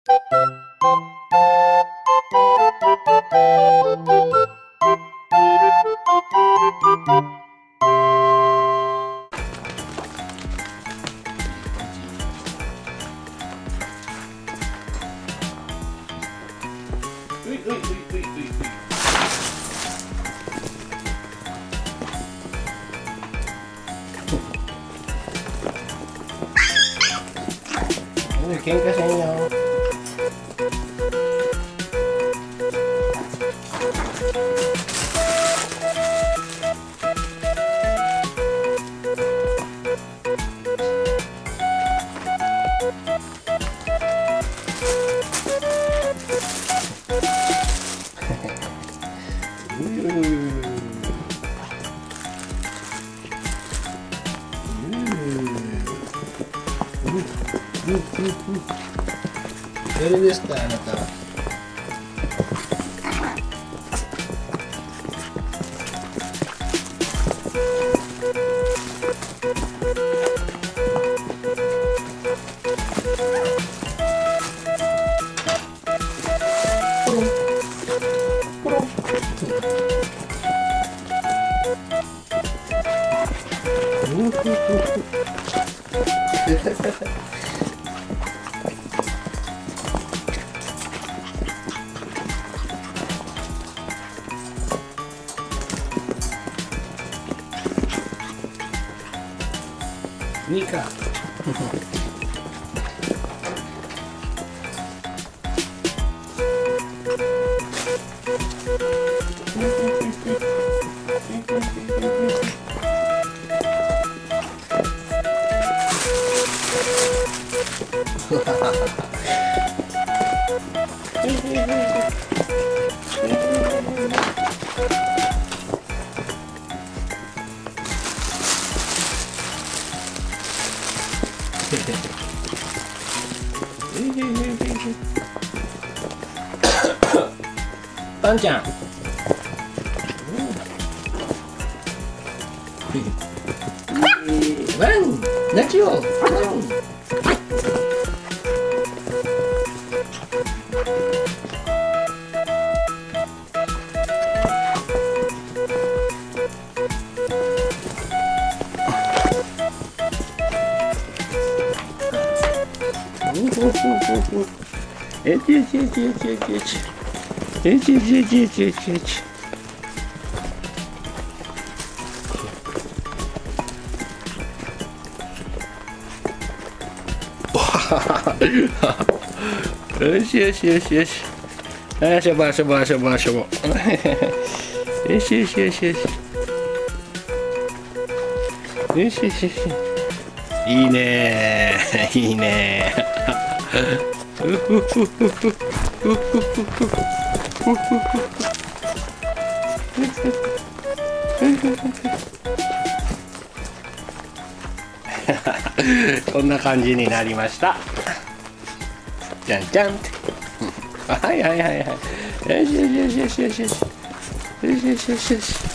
喧嘩せんよ。誰ですか、あなたは。いいか。パンちゃん。ワン、ナチオ。えちえちえちえちえちえち。えちえちえちえちえちえち。よしよしよしよし。あしょぼあしょぼあしょぼあしょぼ。よしよしよしよし。よしよしよし。いいねー、いいねー。こんな感じになりました。じゃんじゃんって。はいはいはいはい。よしよしよしよしよしよしよしよしよしよし。